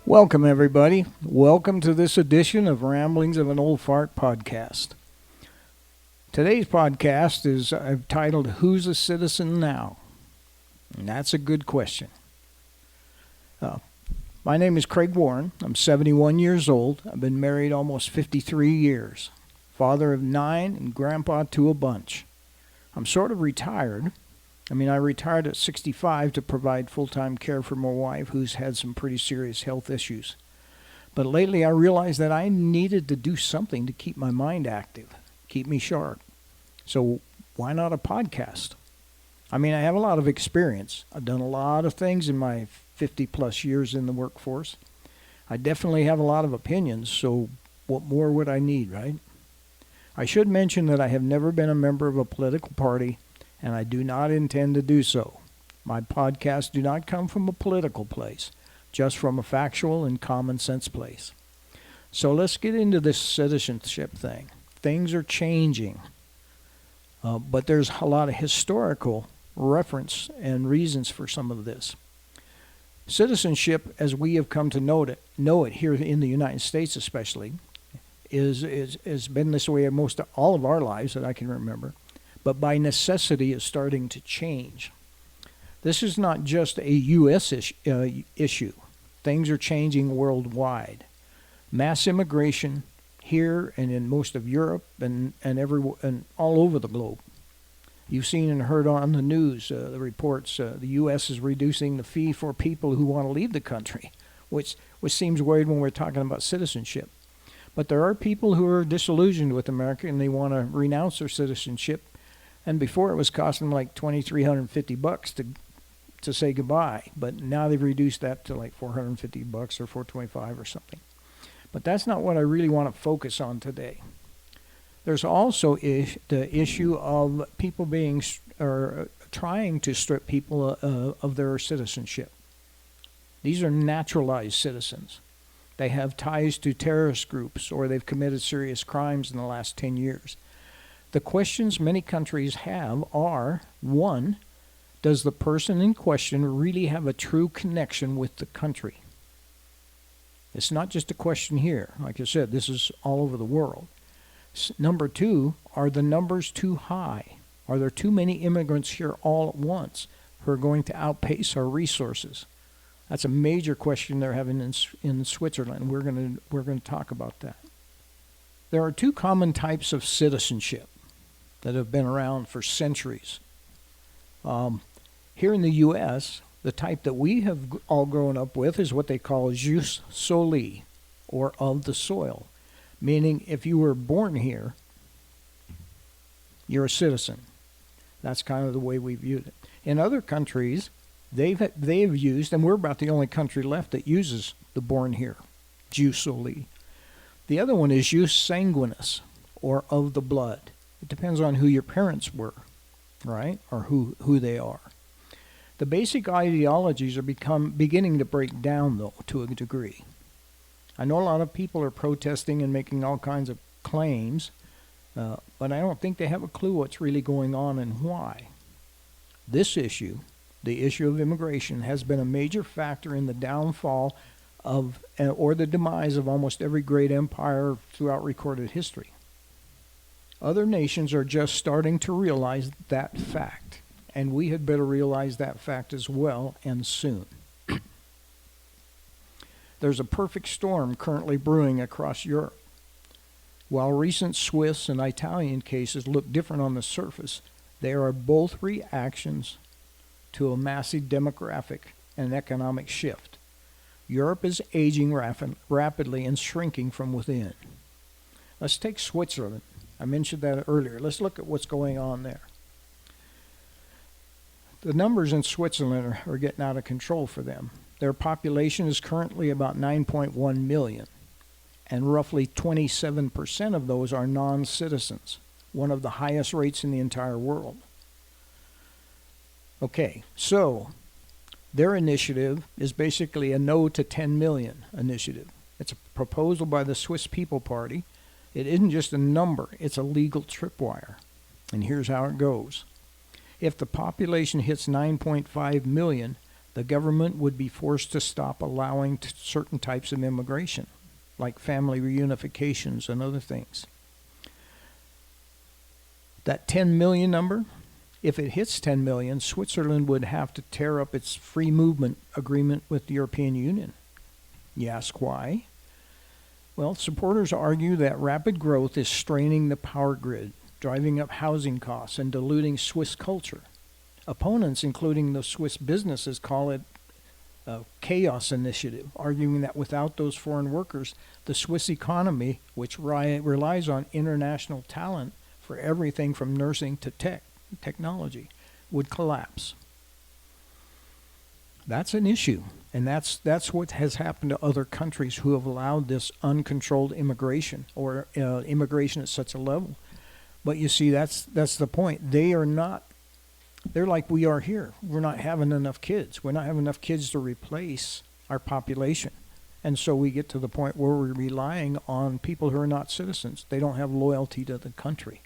Welcome, everybody. Welcome to this edition of Ramblings of an Old Fart podcast. Today's podcast is I've titled, Who's a Citizen Now? And that's a good question. My name is Craig Warren. I'm 71 years old. I've been married almost 53 years. Father of 9 and grandpa to a bunch. I'm sort of retired. I retired at 65 to provide full-time care for my wife, who's had some pretty serious health issues. But lately I realized that I needed to do something to keep my mind active, keep me sharp. So why not a podcast? I have a lot of experience. I've done a lot of things in my 50-plus years in the workforce. I definitely have a lot of opinions, so what more would I need, right? I should mention that I have never been a member of a political party, and I do not intend to do so. My podcasts do not come from a political place, just from a factual and common sense place. So let's get into this citizenship thing. Things are changing, but there's a lot of historical reference and reasons for some of this. Citizenship, as we have come to know it here in the United States especially, is been this way most of all of our lives that I can remember. But by necessity is starting to change. This is not just a U.S. issue. Things are changing worldwide. Mass immigration here and in most of Europe and all over the globe. You've seen and heard on the news the reports. The U.S. is reducing the fee for people who want to leave the country, which seems weird when we're talking about citizenship. But there are people who are disillusioned with America and they want to renounce their citizenship. And before it was costing them like $2,350 to say goodbye, but now they've reduced that to like $450 or $425 or something. But that's not what I really want to focus on today. There's also the issue of people trying to strip people of their citizenship. These are naturalized citizens. They have ties to terrorist groups or they've committed serious crimes in the last 10 years. The questions many countries have are, 1, does the person in question really have a true connection with the country? It's not just a question here. Like I said, this is all over the world. Number 2, are the numbers too high? Are there too many immigrants here all at once who are going to outpace our resources? That's a major question they're having in Switzerland. We're going to talk about that. There are 2 common types of citizenship that have been around for centuries. Here in the U.S., the type that we have all grown up with is what they call Jus Soli, or of the soil, meaning if you were born here, you're a citizen. That's kind of the way we viewed it. In other countries, they've used, and we're about the only country left that uses the born here, Jus Soli. The other one is Jus Sanguinis, or of the blood. It depends on who your parents were, right, or who they are. The basic ideologies are beginning to break down, though, to a degree. I know a lot of people are protesting and making all kinds of claims, but I don't think they have a clue what's really going on and why. This issue, the issue of immigration, has been a major factor in the downfall of or the demise of almost every great empire throughout recorded history. Other nations are just starting to realize that fact, and we had better realize that fact as well, and soon. There's a perfect storm currently brewing across Europe. While recent Swiss and Italian cases look different on the surface, they are both reactions to a massive demographic and economic shift. Europe is aging rapidly and shrinking from within. Let's take Switzerland. I mentioned that earlier. Let's look at what's going on there. The numbers in Switzerland are getting out of control for them. Their population is currently about 9.1 million, and roughly 27% of those are non-citizens, one of the highest rates in the entire world. Okay, so their initiative is basically a no to 10 million initiative. It's a proposal by the Swiss People Party. It isn't just a number, it's a legal tripwire. And here's how it goes. If the population hits 9.5 million, The government would be forced to stop allowing certain types of immigration, like family reunifications and other things. That 10 million number, if it hits 10 million, Switzerland would have to tear up its free movement agreement with the European Union. You ask why? Well, supporters argue that rapid growth is straining the power grid, driving up housing costs, and diluting Swiss culture. Opponents, including the Swiss businesses, call it a chaos initiative, arguing that without those foreign workers, the Swiss economy, which relies on international talent for everything from nursing to technology, would collapse. That's an issue, and that's what has happened to other countries who have allowed this uncontrolled immigration or immigration at such a level. But you see, that's the point. They're like we are here. We're not having enough kids. We're not having enough kids to replace our population. And so we get to the point where we're relying on people who are not citizens. They don't have loyalty to the country.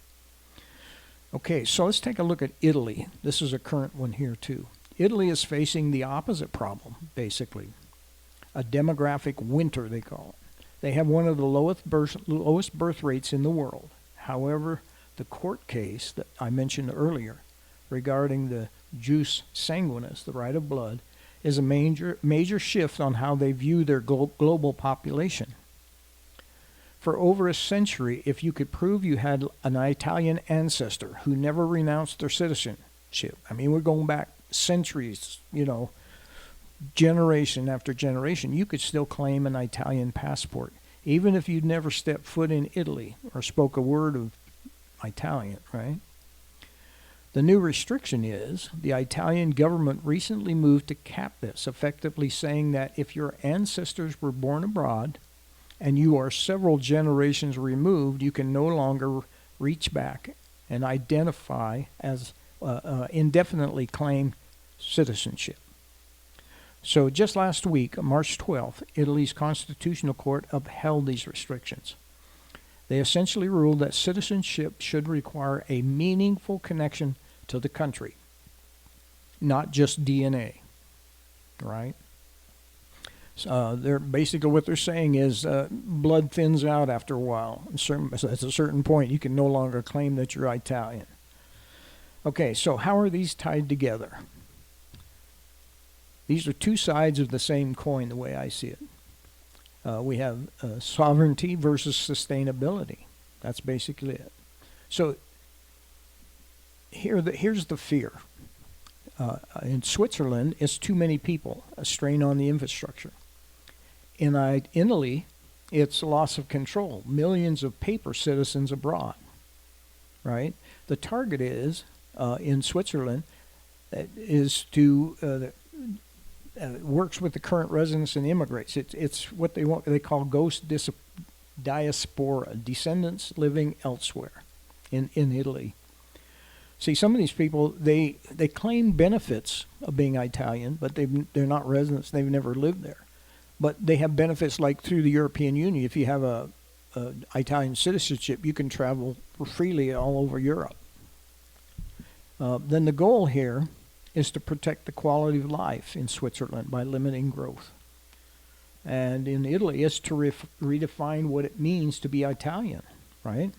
Okay, so let's take a look at Italy. This is a current one here too. Italy is facing the opposite problem, basically. A demographic winter, they call it. They have one of the lowest birth rates in the world. However, the court case that I mentioned earlier regarding the Jus Sanguinis, the right of blood, is a major shift on how they view their global population. For over a century, if you could prove you had an Italian ancestor who never renounced their citizenship, I mean, we're going back centuries, generation after generation, you could still claim an Italian passport, even if you'd never stepped foot in Italy or spoke a word of Italian, right? The new restriction is the Italian government recently moved to cap this, effectively saying that if your ancestors were born abroad and you are several generations removed, you can no longer reach back and identify as indefinitely claim citizenship. So just last week, March 12th, Italy's Constitutional Court upheld these restrictions. They essentially ruled that citizenship should require a meaningful connection to the country, not just DNA, right? They're basically what they're saying is blood thins out after a while. At a certain point, you can no longer claim that you're Italian. Okay, so how are these tied together? These are two sides of the same coin, the way I see it. We have sovereignty versus sustainability. That's basically it. So here's the fear. In Switzerland, it's too many people, a strain on the infrastructure. In Italy, it's loss of control, millions of paper citizens abroad, right? The target is, in Switzerland, is to works with the current residents and immigrants. It's what they call ghost diaspora, descendants living elsewhere in Italy. See, some of these people, they claim benefits of being Italian, but they're not residents. They've never lived there. But they have benefits like through the European Union. If you have a Italian citizenship, you can travel freely all over Europe. Then the goal here is to protect the quality of life in Switzerland by limiting growth. And in Italy, it's to redefine what it means to be Italian, right?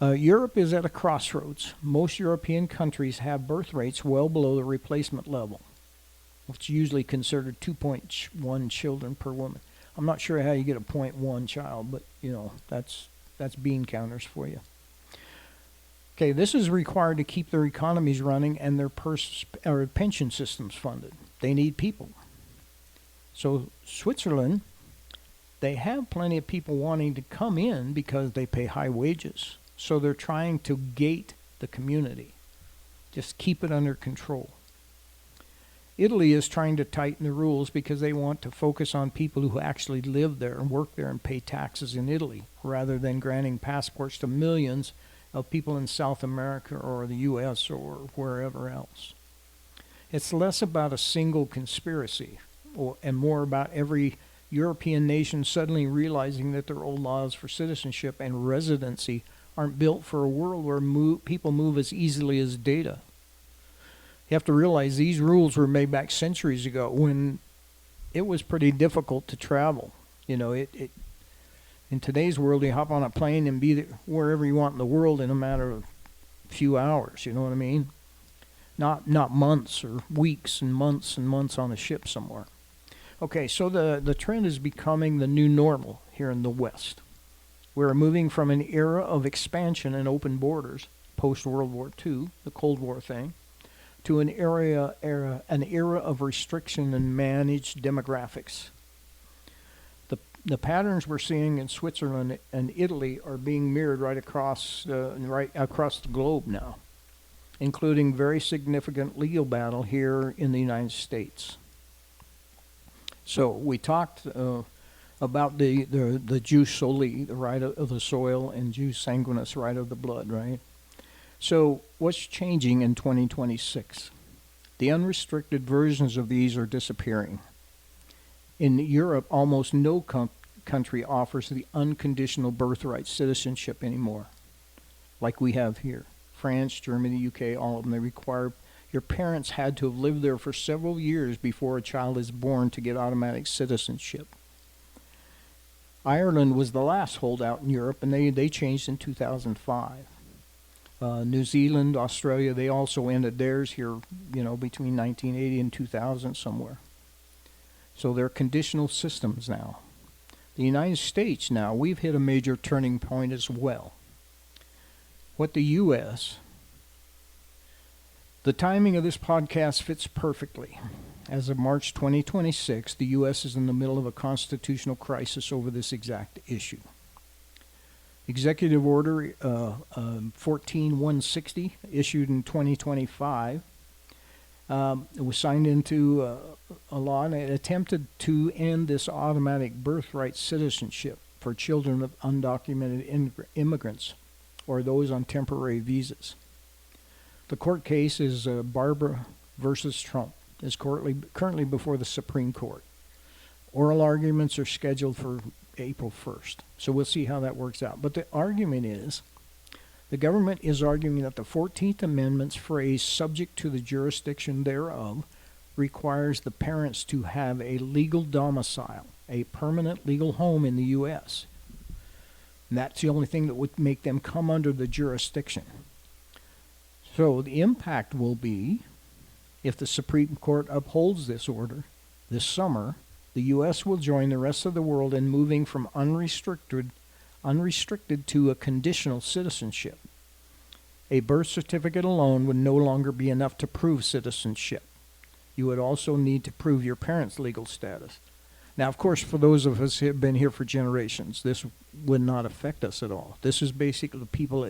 Europe is at a crossroads. Most European countries have birth rates well below the replacement level, which is usually considered 2.1 children per woman. I'm not sure how you get a 0.1 child, but that's bean counters for you. Okay, this is required to keep their economies running and their pension systems funded. They need people. So Switzerland, they have plenty of people wanting to come in because they pay high wages. So they're trying to gate the community, just keep it under control. Italy is trying to tighten the rules because they want to focus on people who actually live there and work there and pay taxes in Italy, rather than granting passports to millions of people in South America or the U.S. or wherever else. It's less about a single conspiracy and more about every European nation suddenly realizing that their old laws for citizenship and residency aren't built for a world where people move as easily as data. You have to realize these rules were made back centuries ago when it was pretty difficult to travel. You know, in today's world, you hop on a plane and be wherever you want in the world in a matter of a few hours. You know what I mean? Not months or weeks and months on a ship somewhere. Okay, so the trend is becoming the new normal here in the West. We're moving from an era of expansion and open borders, post-World War II, the Cold War thing, to an era of restriction and managed demographics. The patterns we're seeing in Switzerland and Italy are being mirrored right across the globe now, including very significant legal battle here in the United States. So we talked about the Jus Soli, the right of the soil, and Jus Sanguinis, right of the blood, right? So what's changing in 2026? The unrestricted versions of these are disappearing. In Europe, almost no country offers the unconditional birthright citizenship anymore, like we have here. France, Germany, UK, all of them, they require your parents had to have lived there for several years before a child is born to get automatic citizenship. Ireland was the last holdout in Europe, and they changed in 2005. New Zealand, Australia, they also ended theirs here, between 1980 and 2000 somewhere. So they're conditional systems now. The United States now, we've hit a major turning point as well. What the U.S., the timing of this podcast fits perfectly. As of March 2026, the U.S. is in the middle of a constitutional crisis over this exact issue. Executive Order 14160, issued in 2025, it was signed into a law, and it attempted to end this automatic birthright citizenship for children of undocumented immigrants or those on temporary visas. The court case is Barbara versus Trump. It's currently before the Supreme Court. Oral arguments are scheduled for April 1st. So we'll see how that works out. But the argument is, the government is arguing that the 14th Amendment's phrase, subject to the jurisdiction thereof, requires the parents to have a legal domicile, a permanent legal home in the U.S. And that's the only thing that would make them come under the jurisdiction. So the impact will be, if the Supreme Court upholds this order this summer, the U.S. will join the rest of the world in moving from unrestricted to a conditional citizenship. A birth certificate alone would no longer be enough to prove citizenship. You would also need to prove your parents' legal status. Now, of course, for those of us who have been here for generations, this would not affect us at all. This is basically the people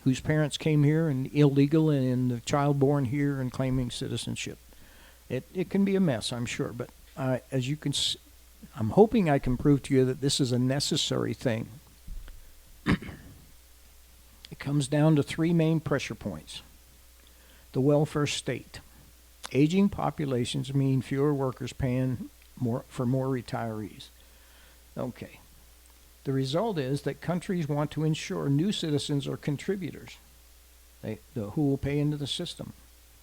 whose parents came here and illegal and the child born here and claiming citizenship. It can be a mess, I'm sure, but as you can I'm hoping I can prove to you that this is a necessary thing. It comes down to three main pressure points. The welfare state. Aging populations mean fewer workers paying more for more retirees. Okay. The result is that countries want to ensure new citizens are contributors who will pay into the system.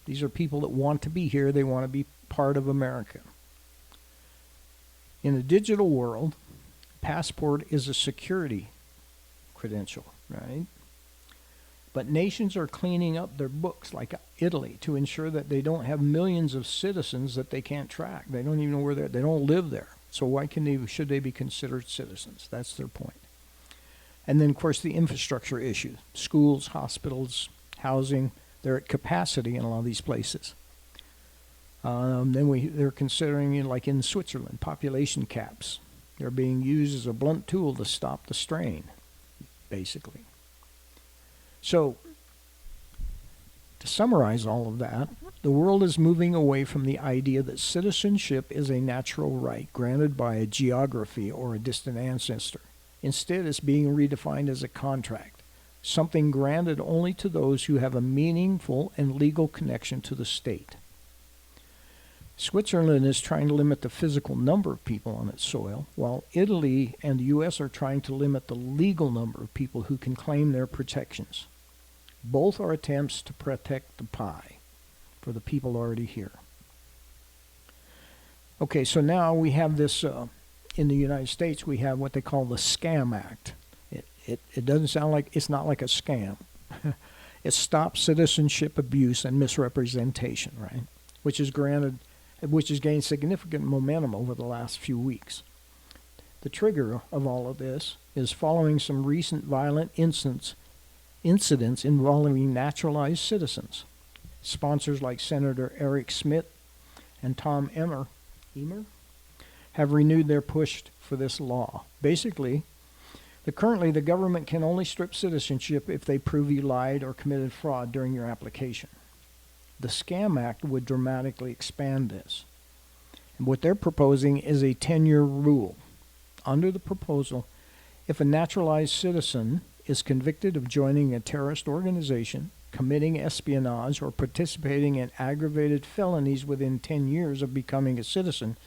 These are people that want to be here. They want to be part of America. In the digital world, passport is a security credential, right? But nations are cleaning up their books, like Italy, to ensure that they don't have millions of citizens that they can't track. They don't even know where they don't live there. So why should they be considered citizens? That's their point. And then, of course, the infrastructure issue. Schools, hospitals, housing, they're at capacity in a lot of these places. They're considering, like in Switzerland, population caps. They're being used as a blunt tool to stop the strain, basically. So, to summarize all of that, the world is moving away from the idea that citizenship is a natural right granted by a geography or a distant ancestor. Instead, it's being redefined as a contract, something granted only to those who have a meaningful and legal connection to the state. Switzerland is trying to limit the physical number of people on its soil, while Italy and the U.S. are trying to limit the legal number of people who can claim their protections. Both are attempts to protect the pie. for the people already here. Okay, so now we have this, in the United States, we have what they call the Scam Act. It doesn't sound like, it's not like a scam. It stops citizenship abuse and misrepresentation, right? Which has gained significant momentum over the last few weeks. The trigger of all of this is following some recent violent incidents involving naturalized citizens. Sponsors like Senator Eric Schmidt and Tom Emmer have renewed their push for this law. Basically, currently the government can only strip citizenship if they prove you lied or committed fraud during your application. The Scam Act would dramatically expand this. And what they're proposing is a 10-year rule. Under the proposal, if a naturalized citizen is convicted of joining a terrorist organization, committing espionage, or participating in aggravated felonies within 10 years of becoming a citizen,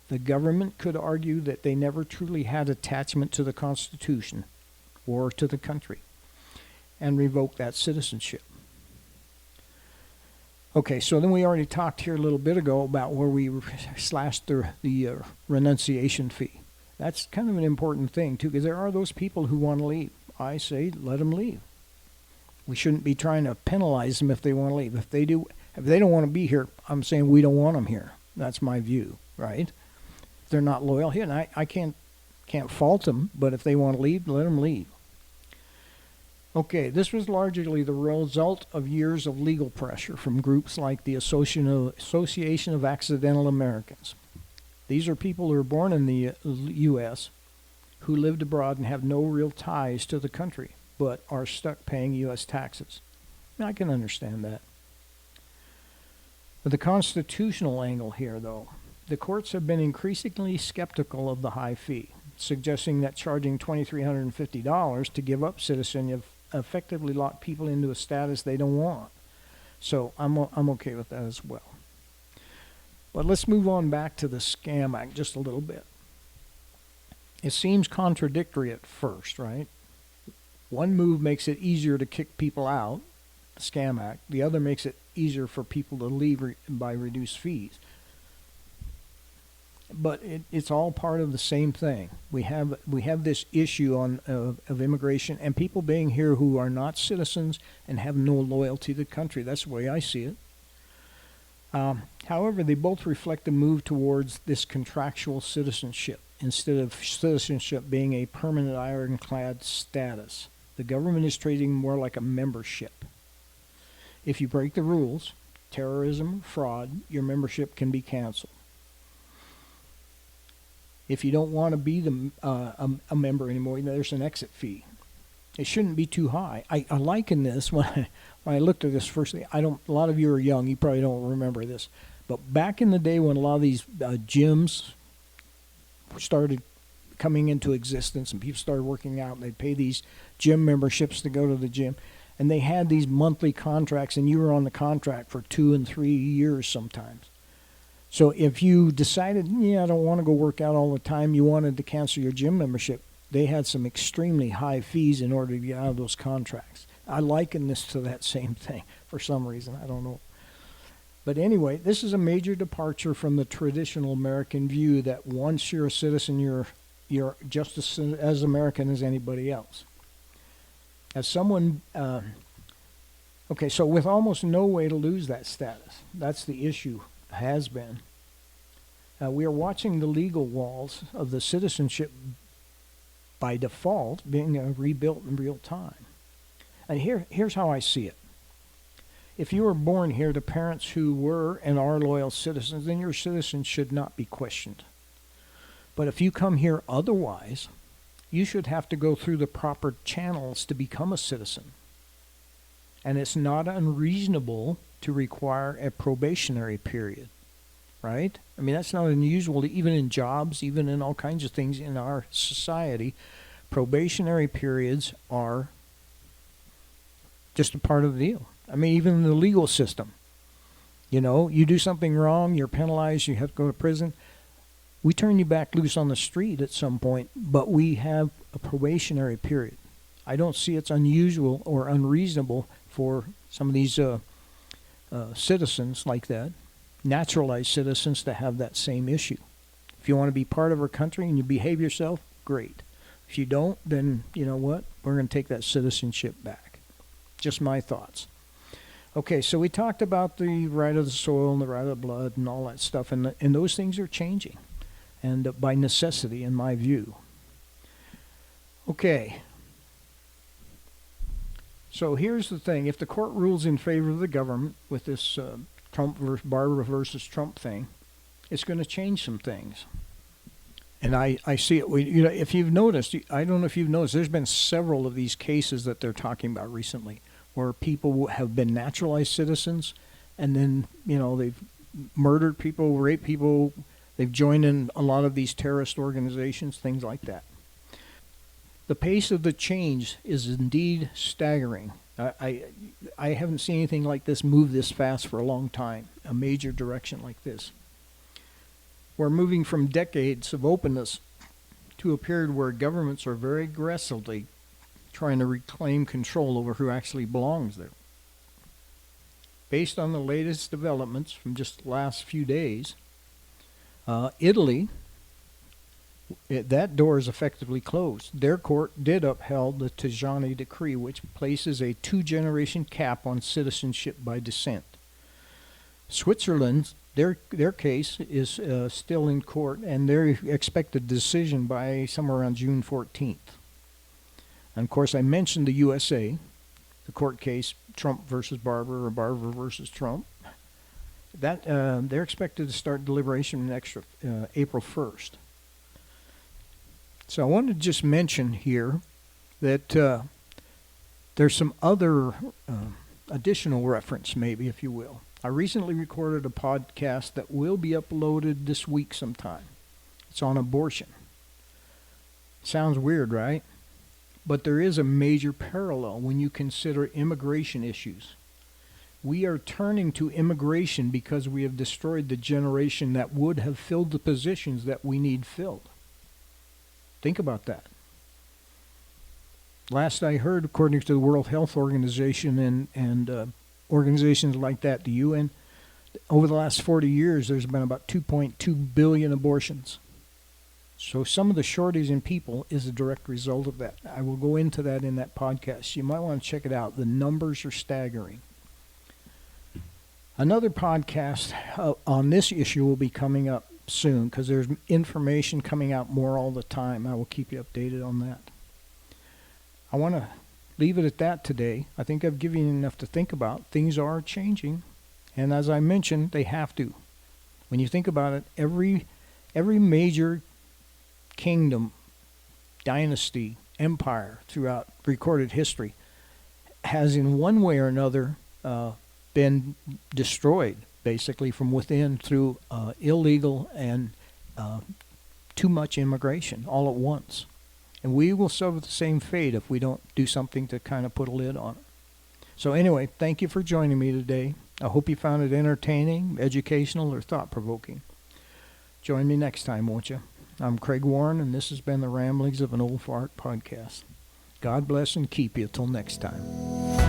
the government could argue that they never truly had attachment to the Constitution or to the country and revoke that citizenship. Okay, so then we already talked here a little bit ago about where we slashed the renunciation fee. That's kind of an important thing, too, because there are those people who want to leave. I say let them leave. We shouldn't be trying to penalize them if they want to leave. If they don't want to be here, I'm saying we don't want them here. That's my view, right? If they're not loyal here, and I can't fault them, but if they want to leave, let them leave. Okay, this was largely the result of years of legal pressure from groups like the Association of Accidental Americans. These are people who are born in the U.S., who lived abroad and have no real ties to the country, but are stuck paying U.S. taxes. I can understand that. But the constitutional angle here, though, the courts have been increasingly skeptical of the high fee, suggesting that charging $2,350 to give up citizenship effectively lock people into a status they don't want. So I'm okay with that as well. But let's move on back to the Scam Act just a little bit. It seems contradictory at first, right? One move makes it easier to kick people out, the Scam Act. The other makes it easier for people to leave by reduced fees. But it's all part of the same thing. We have this issue of immigration and people being here who are not citizens and have no loyalty to the country. That's the way I see it. However, they both reflect a move towards this contractual citizenship instead of citizenship being a permanent ironclad status. The government is treating more like a membership. If you break the rules, terrorism, fraud, your membership can be canceled. If you don't want to be a member anymore, there's an exit fee. It shouldn't be too high. I liken this when I looked at this first. A lot of you are young. You probably don't remember this, but back in the day when a lot of these gyms started coming into existence and people started working out, and they'd pay these gym memberships to go to the gym, and they had these monthly contracts, and you were on the contract for 2 and 3 years sometimes. So if you decided, I don't want to go work out all the time, you wanted to cancel your gym membership, they had some extremely high fees in order to get out of those contracts. I liken this to that same thing for some reason. I don't know. But anyway, this is a major departure from the traditional American view that once you're a citizen, you're just as American as anybody else. As someone, so with almost no way to lose that status, that's the issue, has been. We are watching the legal walls of the citizenship by default being rebuilt in real time. And here's how I see it. If you were born here to parents who were and are loyal citizens, then your citizenship should not be questioned. But if you come here otherwise, you should have to go through the proper channels to become a citizen. And it's not unreasonable to require a probationary period, right? I mean, that's not unusual, even in jobs, even in all kinds of things in our society. Probationary periods are just a part of the deal. I mean, even in the legal system, you do something wrong, you're penalized, you have to go to prison. We turn you back loose on the street at some point, but we have a probationary period. I don't see it's unusual or unreasonable for some of these citizens like that, naturalized citizens, to have that same issue. If you want to be part of our country and you behave yourself, great. If you don't, then you know what? We're going to take that citizenship back. Just my thoughts. Okay, so we talked about the right of the soil and the right of the blood and all that stuff, and those things are changing, and by necessity, in my view. Okay. So here's the thing. If the court rules in favor of the government with this Trump versus Barber versus Trump thing, it's going to change some things. And I see it. If you've noticed, I don't know if you've noticed, there's been several of these cases that they're talking about recently where people have been naturalized citizens and then, they've murdered people, raped people, they've joined in a lot of these terrorist organizations, things like that. The pace of the change is indeed staggering. I haven't seen anything like this move this fast for a long time, a major direction like this. We're moving from decades of openness to a period where governments are very aggressively trying to reclaim control over who actually belongs there. Based on the latest developments from just the last few days, Italy, that door is effectively closed. Their court did upheld the Tajani decree, which places a 2-generation cap on citizenship by descent. Switzerland, their case is still in court, and they expect a decision by somewhere around June 14th. And of course, I mentioned the USA, the court case, Trump versus Barber or Barber versus Trump. That they're expected to start deliberation April 1st. So I wanted to just mention here that there's some other additional reference, maybe, if you will. I recently recorded a podcast that will be uploaded this week sometime. It's on abortion. Sounds weird, right? But there is a major parallel when you consider immigration issues. We are turning to immigration because we have destroyed the generation that would have filled the positions that we need filled. Think about that. Last I heard, according to the World Health Organization and organizations like that, the UN, over the last 40 years, there's been about 2.2 billion abortions. So some of the shortage in people is a direct result of that. I will go into that in that podcast. You might want to check it out. The numbers are staggering. Another podcast on this issue will be coming up soon because there's information coming out more all the time. I will keep you updated on that. I want to leave it at that today. I think I've given you enough to think about. Things are changing, and as I mentioned, they have to. When you think about it, every major kingdom, dynasty, empire throughout recorded history has in one way or another been destroyed, basically from within through illegal and too much immigration all at once. And we will suffer the same fate if we don't do something to kind of put a lid on it. So anyway, thank you for joining me today. I hope you found it entertaining, educational, or thought-provoking. Join me next time, won't you? I'm Craig Warren, and this has been the Ramblings of an Old Fart podcast. God bless and keep you till next time.